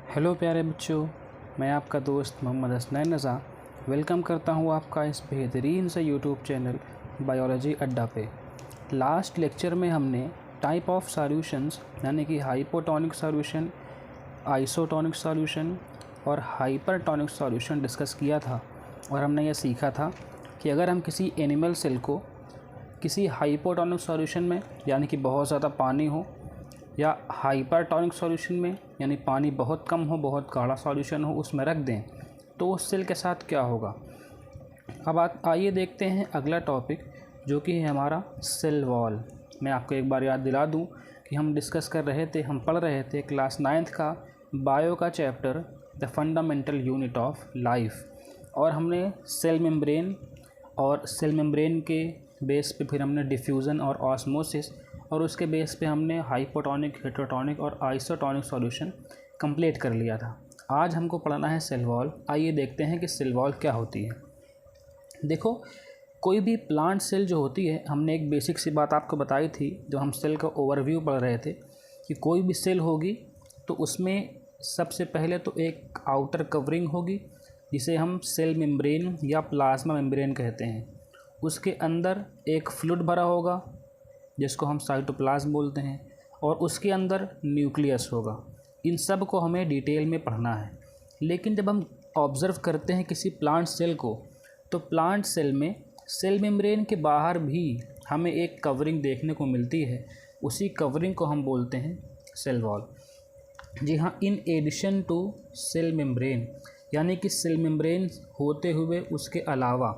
Hello प्यारे बच्चों, मैं आपका दोस्त मोहम्मद हसनैन रज़ा वेलकम करता हूँ आपका इस बेहतरीन से यूट्यूब चैनल बायोलॉजी अड्डा पे। लास्ट लेक्चर में हमने टाइप ऑफ सॉल्यूशंस यानी कि हाइपोटोनिक सॉल्यूशन, आइसोटोनिक सॉल्यूशन और हाइपरटोनिक सॉल्यूशन डिस्कस किया था और हमने ये सीखा था कि अगर हम किसी एनिमल सेल को किसी हाइपोटोनिक सॉल्यूशन में यानी कि बहुत ज़्यादा पानी हो या हाइपरटोनिक सॉल्यूशन में यानी पानी बहुत कम हो, बहुत गाढ़ा सॉल्यूशन हो, उसमें रख दें तो उस सेल के साथ क्या होगा। अब आइए देखते हैं अगला टॉपिक जो कि है हमारा सेल वॉल। मैं आपको एक बार याद दिला दूं कि हम डिस्कस कर रहे थे, हम पढ़ रहे थे क्लास 9th का बायो का chapter the fundamental unit of life, और हमने सेल मेम्ब्रेन और सेल मेम्ब्रेन के बेस पे फिर हमने डिफ्यूज़न और ऑस्मोसिस और उसके बेस पे हमने हाइपोटोनिक, हेटेरोटोनिक और आइसोटोनिक सॉल्यूशन कंप्लीट कर लिया था। आज हमको पढ़ना है सेल वॉल। आइए देखते हैं कि सेल वॉल क्या होती है। देखो, कोई भी प्लांट सेल जो होती है, हमने एक बेसिक सी बात आपको बताई थी जब हम सेल का ओवरव्यू पढ़ रहे थे कि कोई भी सेल होगी तो उसमें सबसे पहले तो एक आउटर कवरिंग होगी जिसे हम सेल मेम्ब्रेन या प्लाज्मा मेम्ब्रेन कहते हैं। उसके अंदर एक फ्लूइड भरा होगा जिसको हम साइटोप्लाज्म बोलते हैं, और उसके अंदर न्यूक्लियस होगा। इन सब को हमें डिटेल में पढ़ना है। लेकिन जब हम ऑब्ज़र्व करते हैं किसी प्लांट सेल को, तो प्लांट सेल में सेल मेम्ब्रेन के बाहर भी हमें एक कवरिंग देखने को मिलती है। उसी कवरिंग को हम बोलते हैं सेल वॉल। जी हाँ, in addition to cell membrane यानी कि सेल मेम्ब्रेन होते हुए उसके अलावा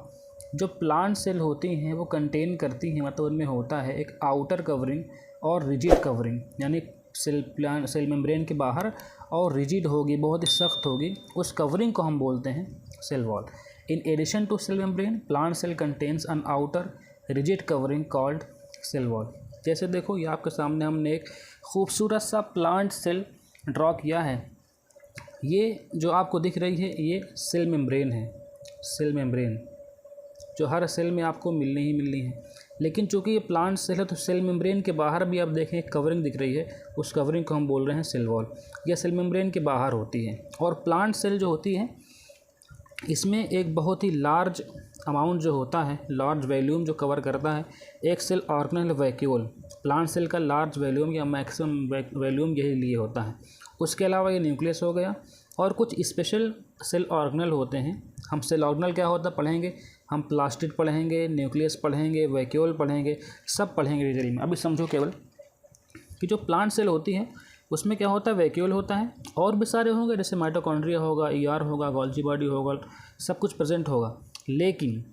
जो प्लांट सेल होती हैं वो कंटेन करती हैं, मतलब उनमें होता है एक आउटर कवरिंग और रिजिड कवरिंग, यानी सेल मेम्ब्रेन के बाहर और रिजिड होगी, बहुत ही सख्त होगी, उस कवरिंग को हम बोलते हैं cell wall. In addition to cell membrane plant cell contains an outer rigid covering called cell wall. जैसे देखो, ये आपके सामने हमने एक खूबसूरत सा प्लांट सेल ड्रॉ किया है। ये जो आपको दिख रही है ये सेल मेम्ब्रेन है, सेल मेम्ब्रेन जो हर सेल में आपको मिलनी ही मिलनी है। लेकिन चूंकि ये प्लांट सेल है तो सेल मेम्ब्रेन के बाहर भी आप देखें एक कवरिंग दिख रही है, उस कवरिंग को हम बोल रहे हैं सेल वॉल। यह सेल मेम्ब्रेन के बाहर होती है। और प्लांट सेल जो होती है इसमें एक बहुत ही लार्ज अमाउंट जो होता है, लार्ज वॉल्यूम जो कवर करता है, एक cell organelle vacuole. Plant cell का लार्ज वॉल्यूम या मैक्सिमम वॉल्यूम यही लिए होता है। उसके अलावा ये न्यूक्लियस हो गया, और कुछ स्पेशल सेल ऑर्गेनेल होते हैं। हम सेल ऑर्गेनेल क्या होता है पढ़ेंगे, हम प्लास्टिड पढ़ेंगे, न्यूक्लियस पढ़ेंगे, वैक्यूल पढ़ेंगे, सब पढ़ेंगे डिटेल में। अभी समझो केवल कि जो प्लांट सेल होती है उसमें क्या होता है, वैक्यूल होता है, और भी सारे होंगे जैसे माइटोकॉन्ड्रिया होगा, ईआर होगा, गोल्जी बॉडी होगा, सब कुछ प्रेजेंट होगा। लेकिन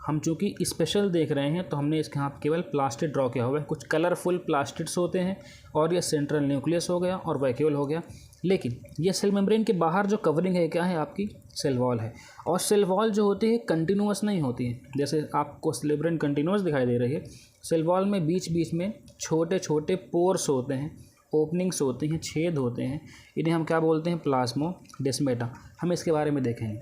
हम चूँकि स्पेशल देख रहे हैं तो हमने इसके यहाँ केवल प्लास्टिड ड्रॉ किया हुआ है। कुछ कलरफुल प्लास्टिड्स होते हैं, और ये सेंट्रल न्यूक्लियस हो गया और वैक्यूल हो गया। लेकिन ये सेल मेम्ब्रेन के बाहर जो कवरिंग है क्या है, आपकी सेल वॉल है। और सेल वॉल जो होती है कंटिन्यूअस नहीं होती है। जैसे आपको सेल मेम्ब्रेन कंटिन्यूअस दिखाई दे रही है, सेल वॉल में बीच बीच में छोटे छोटे पोर्स होते हैं, ओपनिंग्स होती हैं, छेद होते हैं। इन्हें हम क्या बोलते हैं, प्लाज्मोडेस्माटा। हम इसके बारे में देखेंगे।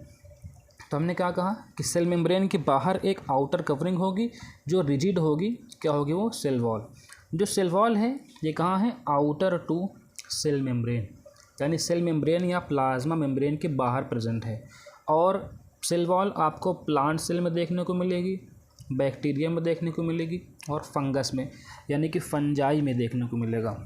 तो हमने क्या कहा कि सेल मेम्ब्रेन के बाहर एक आउटर कवरिंग होगी जो रिजिड होगी, क्या होगी वो, सेल वॉल। जो सेल वॉल है ये कहाँ है, आउटर टू सेल मेम्ब्रेन, यानी सेल मेम्ब्रेन या प्लाज्मा मेम्ब्रेन के बाहर प्रेजेंट है। और सेल वॉल आपको प्लांट सेल में देखने को मिलेगी, बैक्टीरिया में देखने को मिलेगी, और फंगस में यानी कि फंजाई में देखने को मिलेगा।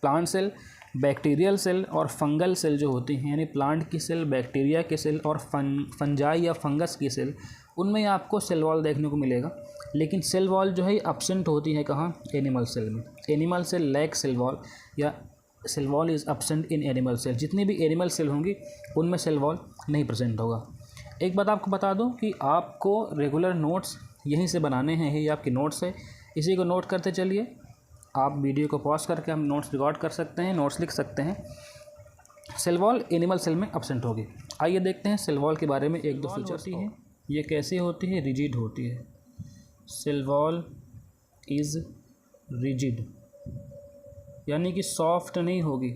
प्लांट सेल, बैक्टीरियल सेल और फंगल सेल जो होती हैं, यानी प्लांट की सेल, बैक्टीरिया की सेल और फंजाई या फंगस की सेल, उनमें आपको सेल वॉल देखने को मिलेगा। लेकिन सेल वॉल जो है एब्सेंट होती है कहाँ, एनिमल सेल में। Animal cell lack cell wall, या cell wall is absent in animal cell. जितनी भी एनिमल सेल होंगी उनमें सेल वॉल नहीं प्रेजेंट होगा। एक बात आपको बता दूं कि आपको रेगुलर नोट्स यहीं से बनाने हैं, ये आपके नोट्स है, इसी को नोट करते चलिए। आप वीडियो को पॉज करके हम नोट्स रिकॉर्ड कर सकते हैं, नोट्स लिख सकते हैं। सेल वॉल एनिमल सेल में एब्सेंट होगी। आइए देखते हैं सेल वॉल के बारे में एक दो फीचर होती है। ये कैसे होती है, रिजिड होती है। सेल वॉल इज़ रिजिड यानी कि सॉफ्ट नहीं होगी।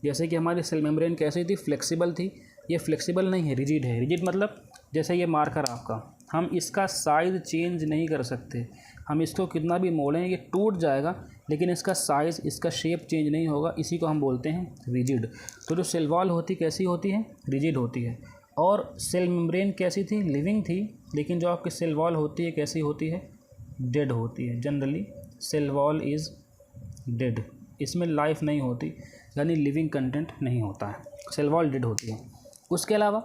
जैसे कि हमारी सेल मेम्ब्रेन कैसी थी, फ्लेक्सिबल थी, ये फ्लेक्सिबल नहीं है, रिजिड है। रिजिड मतलब जैसे ये मार्कर आपका, हम इसका साइज़ चेंज नहीं कर सकते, हम इसको कितना भी मोड़ें ये टूट जाएगा, लेकिन इसका साइज़, इसका शेप चेंज नहीं होगा, इसी को हम बोलते हैं रिजिड। तो जो सेल वॉल होती कैसी होती है, रिजिड होती है। और सेल मेम्ब्रेन कैसी थी, लिविंग थी, लेकिन जो आपकी सेल वॉल होती है कैसी होती है, डेड होती है। Generally cell wall is dead, इसमें लाइफ नहीं होती, यानी लिविंग कंटेंट नहीं होता है, सेल वॉल डेड होती है। उसके अलावा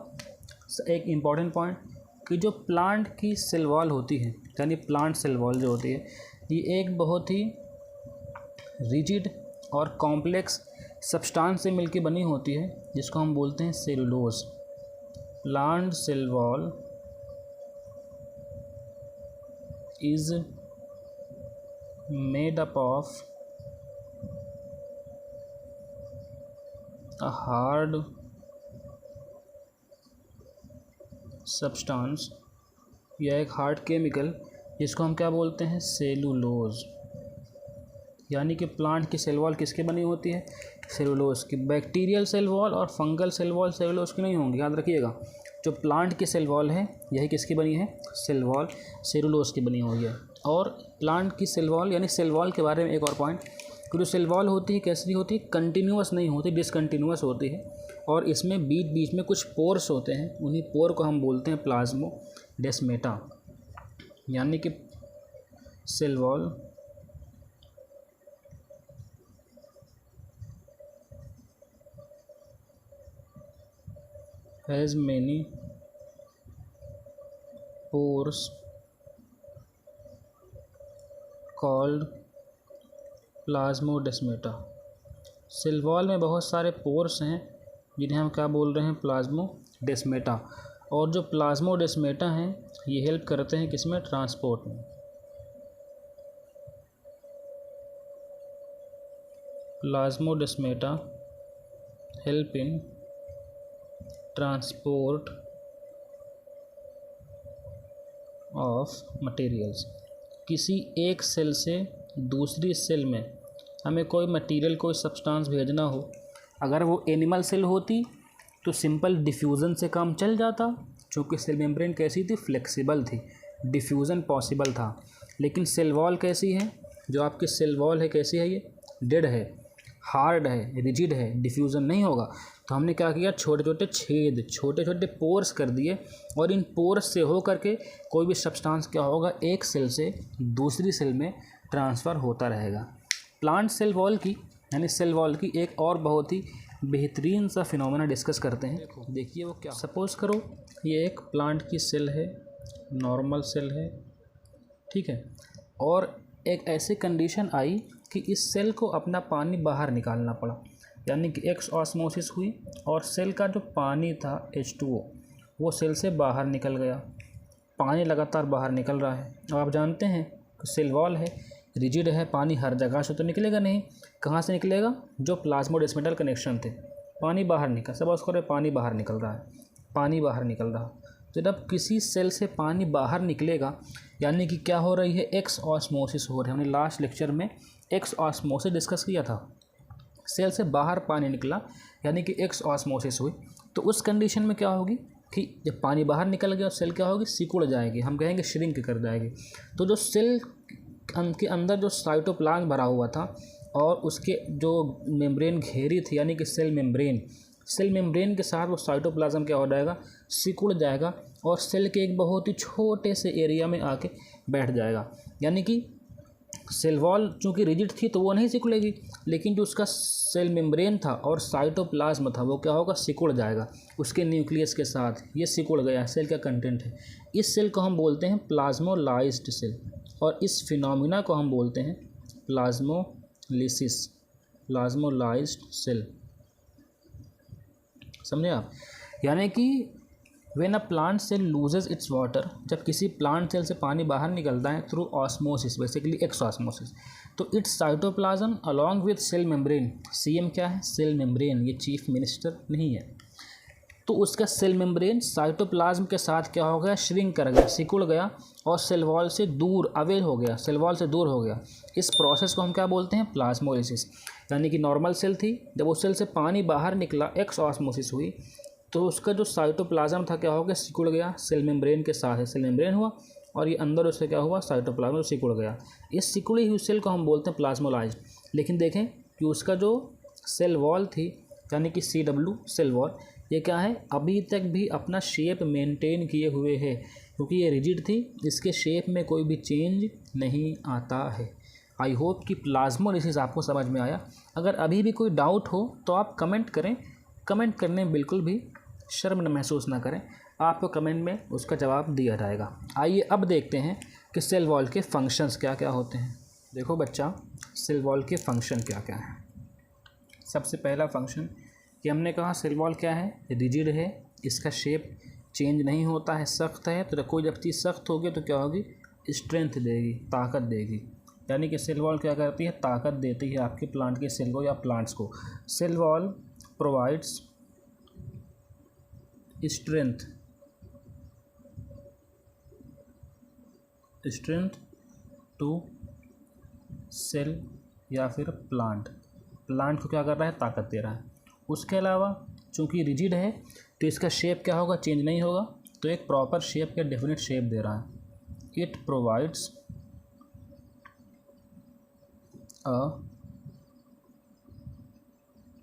एक इम्पॉर्टेंट पॉइंट कि जो प्लांट की सेल वॉल होती है, यानी प्लांट सेल वॉल जो होती है, ये एक बहुत ही रिजिड और कॉम्प्लेक्स सब्सटेंस से मिलकर बनी होती है, जिसको हम बोलते हैं cellulose. Plant cell wall is made up of a hard substance या एक हार्ड केमिकल, जिसको हम क्या बोलते हैं, सेलुलोज। यानी कि प्लांट की सेल वॉल किसके बनी होती है, सेलुलोज की। बैक्टीरियल सेल वॉल और फंगल सेल वॉल सेलुलोज की नहीं होंगी, याद रखिएगा। जो प्लांट की सेल वॉल है यही किसकी बनी है, सेल वॉल सेलुलोज की बनी हुई है। और प्लांट की सेल वॉल, यानी सेल वॉल के बारे में एक और पॉइंट, कि जो सेल वॉल होती है कैसी होती है, कंटिन्यूअस नहीं होती, डिसकंटिन्यूअस होती है। और इसमें बीच बीच में कुछ पोर्स होते हैं, उन्हीं पोर को हम बोलते हैं प्लाज्मोडेस्माटा। यानी कि cell wall has many pores called plasmodesmata. Cell wall में बहुत सारे पोर्स हैं जिन्हें हम क्या बोल रहे हैं, प्लाज्मोडेस्माटा। और जो प्लाज्मोडेस्माटा हैं ये हेल्प करते हैं किसमें, ट्रांसपोर्ट में। Plasmodesmata help in transport of materials. किसी एक सेल से दूसरी सेल में हमें कोई मटेरियल, कोई सब्सटेंस भेजना हो, अगर वो एनिमल सेल होती तो सिंपल डिफ्यूज़न से काम चल जाता, क्योंकि सेल मेम्ब्रेन कैसी थी, फ्लेक्सिबल थी, डिफ्यूज़न पॉसिबल था। लेकिन सेल वॉल कैसी है, जो आपकी सेल वॉल है कैसी है, ये डेड है, हार्ड है, रिजिड है, डिफ्यूज़न नहीं होगा। तो हमने क्या किया, छोटे छोटे छेद, छोटे छोटे पोर्स कर दिए, और इन पोर्स से हो करके कोई भी सब्सटेंस क्या होगा, एक सेल से दूसरी सेल में ट्रांसफ़र होता रहेगा। प्लांट सेल वॉल की, यानी सेल वॉल की एक और बहुत ही बेहतरीन सा फिनोमेना डिस्कस करते हैं। देखिए वो क्या, सपोज़ करो ये एक प्लांट की सेल है, नॉर्मल सेल है, ठीक है। और एक ऐसी कंडीशन आई कि इस सेल को अपना पानी बाहर निकालना पड़ा, यानी कि एक्स ऑस्मोसिस हुई, और सेल का जो पानी था H2O वो सेल से बाहर निकल गया। पानी लगातार बाहर निकल रहा है। अब आप जानते हैं कि सेल वॉल है, रिजिड है, पानी हर जगह से तो निकलेगा नहीं, कहाँ से निकलेगा, जो प्लाज्मोडेस्माटल कनेक्शन थे, पानी बाहर निकल, सब उसको पानी बाहर निकल रहा है, पानी बाहर निकल रहा। तो जब किसी सेल से पानी बाहर निकलेगा, यानी कि क्या हो रही है, एक्स ऑस्मोसिस हो रही है। हमने लास्ट लेक्चर में एक्स ऑस्मोसिस डिस्कस किया था, सेल से बाहर पानी निकला, यानी कि एक्स ऑस्मोसिस हुई। तो उस कंडीशन में क्या होगी कि जब पानी बाहर निकल गया, सेल क्या होगी, सिकुड़ जाएगी, हम कहेंगे श्रिंक कर जाएगी। तो जो सेल के अंदर जो साइटोप्लाज्म भरा हुआ था और उसके जो मेम्ब्रेन घेरी थी, यानी कि सेल मेम्ब्रेन के साथ वो साइटोप्लाज्म क्या हो जाएगा, सिकुड़ जाएगा, और सेल के एक बहुत ही छोटे से एरिया में आके बैठ जाएगा। यानी कि सेल वॉल चूँकि रिजिड थी तो वो नहीं सिकुड़ेगी, लेकिन जो उसका सेल मेम्ब्रेन था और साइटोप्लाज्म था वो क्या होगा, सिकुड़ जाएगा उसके न्यूक्लियस के साथ। ये सिकुड़ गया, सेल का कंटेंट है। इस सेल को हम बोलते हैं प्लाज्मोलाइज्ड सेल, और इस फिनोमिना को हम बोलते हैं प्लाज्मोलिसिस, प्लाज्मोलाइज्ड सेल। समझे आप, यानी कि when a plant cell loses its water, जब किसी प्लांट सेल से पानी बाहर निकलता है through osmosis, basically exosmosis, तो its cytoplasm along with cell membrane, CM क्या है, सेल मेम्ब्रेन, ये चीफ मिनिस्टर नहीं है, तो उसका सेल मेम्ब्रेन साइटोप्लाज्म के साथ क्या हो गया, श्रिंक कर गया, सिकुड़ गया, और सेल वॉल से दूर अवे हो गया, सेल वॉल से दूर हो गया। इस प्रोसेस को हम क्या बोलते हैं, प्लाज्मोलिसिस। यानी कि नॉर्मल सेल थी, जब उस सेल से पानी बाहर निकला, एक्स ऑस्मोसिस हुई, तो उसका जो साइटोप्लाज्म था क्या हो गया, सिकुड़ गया, सेल मेम्ब्रेन के साथ है, सेल मेम्ब्रेन हुआ, और ये अंदर उससे क्या हुआ, साइटोप्लाज्म सिकुड़ गया। इस सिकुड़ी हुई सेल को हम बोलते हैं प्लाज्मोलाइज्ड। लेकिन देखें कि उसका जो सेल वॉल थी यानी कि CW सेल वॉल, ये क्या है, अभी तक भी अपना शेप मेंटेन किए हुए है, क्योंकि ये रिजिड थी, इसके शेप में कोई भी चेंज नहीं आता है। आई होप कि प्लाज्मोलाइसिस आपको समझ में आया। अगर अभी भी कोई डाउट हो तो आप कमेंट करें, कमेंट करने में बिल्कुल भी शर्म न महसूस ना करें, आपको कमेंट में उसका जवाब दिया जाएगा। आइए अब देखते हैं कि सेल वॉल के फंक्शंस क्या क्या होते हैं। देखो बच्चा, सेल वॉल के फंक्शन क्या क्या हैं। सबसे पहला फंक्शन कि हमने कहा सेल वॉल क्या है, रिजिड है, इसका शेप चेंज नहीं होता है, सख्त है। तो कोई जब चीज़ सख्त होगी तो क्या होगी, स्ट्रेंथ देगी, ताकत देगी। यानी कि सेल वॉल क्या करती है, ताकत देती है आपके प्लांट के सेल को या प्लांट्स को। Cell wall provides strength to cell या फिर प्लांट को क्या कर रहा है, ताकत दे रहा है। उसके अलावा चूँकि रिजिड है तो इसका शेप क्या होगा, चेंज नहीं होगा, तो एक प्रॉपर शेप या डेफिनेट शेप दे रहा है। It provides a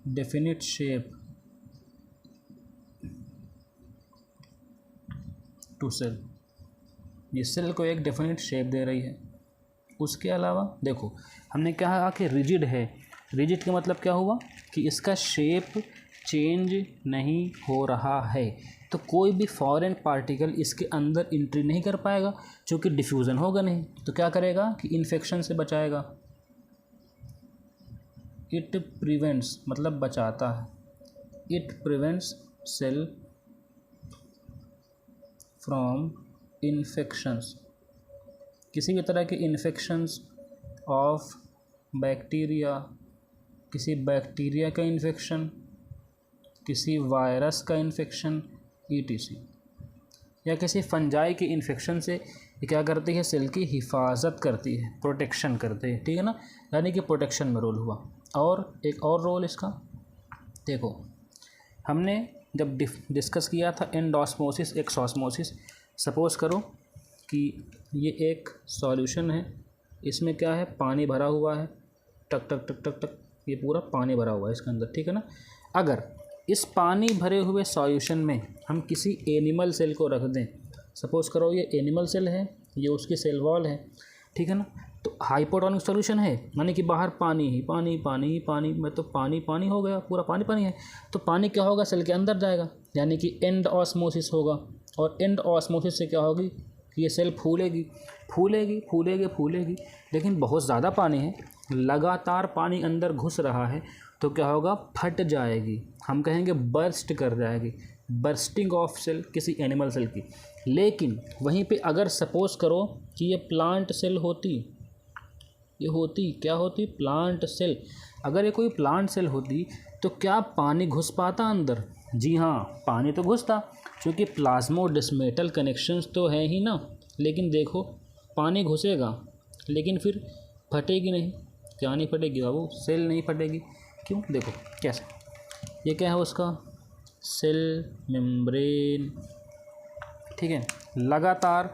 definite shape to cell, ये सेल को एक डेफिनेट शेप दे रही है। उसके अलावा देखो, हमने कहा कि रिजिड है, रिजिड का मतलब क्या हुआ कि इसका शेप चेंज नहीं हो रहा है, तो कोई भी फॉरेन पार्टिकल इसके अंदर एंट्री नहीं कर पाएगा, क्योंकि डिफ्यूज़न होगा नहीं। तो क्या करेगा कि इन्फेक्शन से बचाएगा। इट प्रिवेंट्स मतलब बचाता है, it prevents cell from infections, किसी भी तरह के इन्फेक्शंस ऑफ बैक्टीरिया, किसी बैक्टीरिया का इन्फेक्शन, किसी वायरस का इन्फेक्शन ETC, या किसी फंजाई के इन्फेक्शन से ये क्या करती है, सेल की हिफाजत करती है, प्रोटेक्शन करती है, ठीक है ना। यानी कि प्रोटेक्शन में रोल हुआ। और एक और रोल इसका देखो, हमने जब डिस्कस किया था एंडोस्मोसिस एक्सोस्मोसिस। सपोज़ करो कि ये एक सॉल्यूशन है, इसमें क्या है, पानी भरा हुआ है, टक टक टक टक टक, ये पूरा पानी भरा हुआ है इसके अंदर, ठीक है ना। अगर इस पानी भरे हुए सॉल्यूशन में हम किसी एनिमल सेल को रख दें, सपोज़ करो ये एनिमल सेल है, ये उसकी सेल वॉल है, ठीक है ना। तो हाइपोटोनिक सॉल्यूशन है, यानी कि बाहर पानी ही पानी, पानी ही पानी में तो पानी पानी हो गया, पूरा पानी पानी है। तो पानी क्या होगा, सेल के अंदर जाएगा, यानी कि एंड ऑस्मोसिस होगा। और एंड ऑस्मोसिस से क्या होगी कि ये सेल फूलेगी फूलेगी फूलेगी फूलेगी। लेकिन बहुत ज़्यादा पानी है, लगातार पानी अंदर घुस रहा है, तो क्या होगा, फट जाएगी, हम कहेंगे बर्स्ट कर जाएगी, बर्स्टिंग ऑफ सेल किसी एनिमल सेल की। लेकिन वहीं पे अगर सपोज़ करो कि ये प्लांट सेल होती, ये होती क्या होती, प्लांट सेल। अगर ये कोई प्लांट सेल होती तो क्या पानी घुस पाता अंदर? जी हाँ, पानी तो घुसता, क्योंकि प्लाज्मोडेस्मेटल कनेक्शंस तो है ही ना। लेकिन देखो, पानी घुसेगा लेकिन फिर फटेगी नहीं। क्या नहीं फटेगी बाबू? सेल नहीं फटेगी। क्यों? देखो कैसे, ये क्या है उसका सेल मेम्ब्रेन, ठीक है। लगातार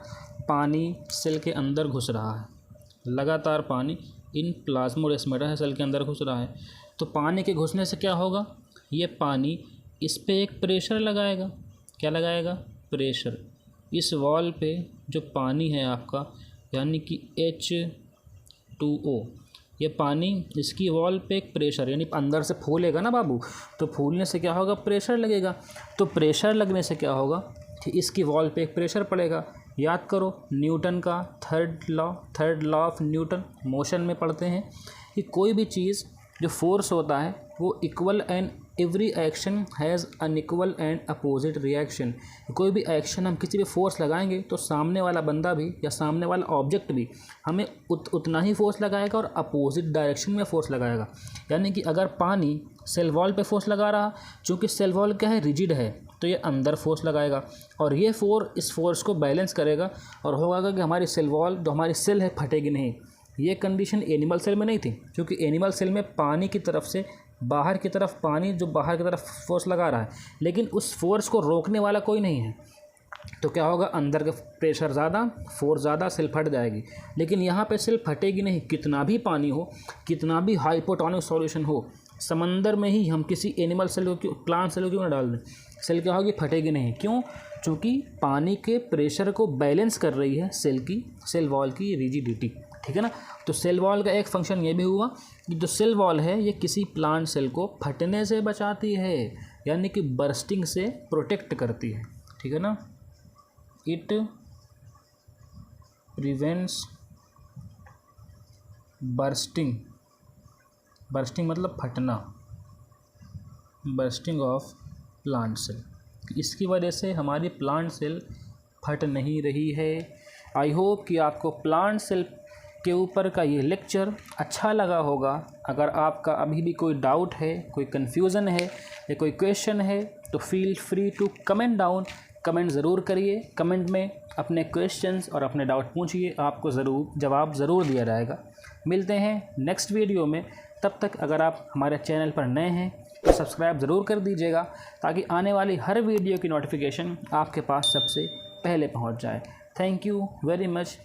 पानी सेल के अंदर घुस रहा है, लगातार पानी इन प्लाज्मोडेस्मेटा सेल के अंदर घुस रहा है। तो पानी के घुसने से क्या होगा, ये पानी इस पे एक प्रेशर लगाएगा। क्या लगाएगा? प्रेशर। इस वॉल पे जो पानी है आपका, यानी कि H2O, ये पानी इसकी वॉल पे एक प्रेशर, यानी अंदर से फूलेगा ना बाबू, तो फूलने से क्या होगा, प्रेशर लगेगा। तो प्रेशर लगने से क्या होगा कि इसकी वॉल पे एक प्रेशर पड़ेगा। याद करो न्यूटन का third law of Newton, motion में पढ़ते हैं कि कोई भी चीज़ जो फोर्स होता है वो equal and every action has an equal and opposite reaction. कोई भी एक्शन हम किसी भी फोर्स लगाएंगे तो सामने वाला बंदा भी या सामने वाला ऑब्जेक्ट भी हमें उतना ही फोर्स लगाएगा और अपोजिट डायरेक्शन में फोर्स लगाएगा। यानी कि अगर पानी सेल वॉल पे फोर्स लगा रहा, चूँकि सेल वॉल क्या है, रिजिड है, तो ये अंदर फोर्स लगाएगा और ये इस फोर्स को बैलेंस करेगा और होगा कि हमारी सेल वॉल जो हमारी सेल है फटेगी नहीं। ये कंडीशन एनिमल सेल में नहीं थी, क्योंकि एनिमल सेल में पानी की तरफ से बाहर की तरफ पानी जो बाहर की तरफ फोर्स लगा रहा है, लेकिन उस फोर्स को रोकने वाला कोई नहीं है। तो क्या होगा, अंदर का प्रेशर ज़्यादा, फोर्स ज़्यादा, सेल फट जाएगी। लेकिन यहाँ पे सेल फटेगी नहीं, कितना भी पानी हो, कितना भी हाइपोटोनिक सॉल्यूशन हो, समंदर में ही हम किसी एनिमल सेल को, प्लांट सेल को क्यों ना डाल दें, सेल क्या होगी, फटेगी नहीं। क्यों? चूँकि पानी के प्रेशर को बैलेंस कर रही है सेल वॉल की रिजिडिटी, ठीक है ना। तो सेल वॉल का एक फंक्शन ये भी हुआ कि जो सेल वॉल है ये किसी प्लांट सेल को फटने से बचाती है, यानी कि बर्स्टिंग से प्रोटेक्ट करती है, ठीक है ना। इट प्रिवेंट्स बर्स्टिंग मतलब फटना, बर्स्टिंग ऑफ प्लांट सेल। इसकी वजह से हमारी प्लांट सेल फट नहीं रही है। आई होप कि आपको प्लांट सेल के ऊपर का ये लेक्चर अच्छा लगा होगा। अगर आपका अभी भी कोई डाउट है, कोई कन्फ्यूज़न है या कोई क्वेश्चन है तो feel free to comment down, comment ज़रूर करिए। कमेंट में अपने क्वेश्चंस और अपने डाउट पूछिए, आपको जवाब ज़रूर दिया जाएगा। मिलते हैं नेक्स्ट वीडियो में। तब तक अगर आप हमारे चैनल पर नए हैं तो सब्सक्राइब ज़रूर कर दीजिएगा, ताकि आने वाली हर वीडियो की नोटिफिकेशन आपके पास सबसे पहले पहुंच जाए। Thank you very much.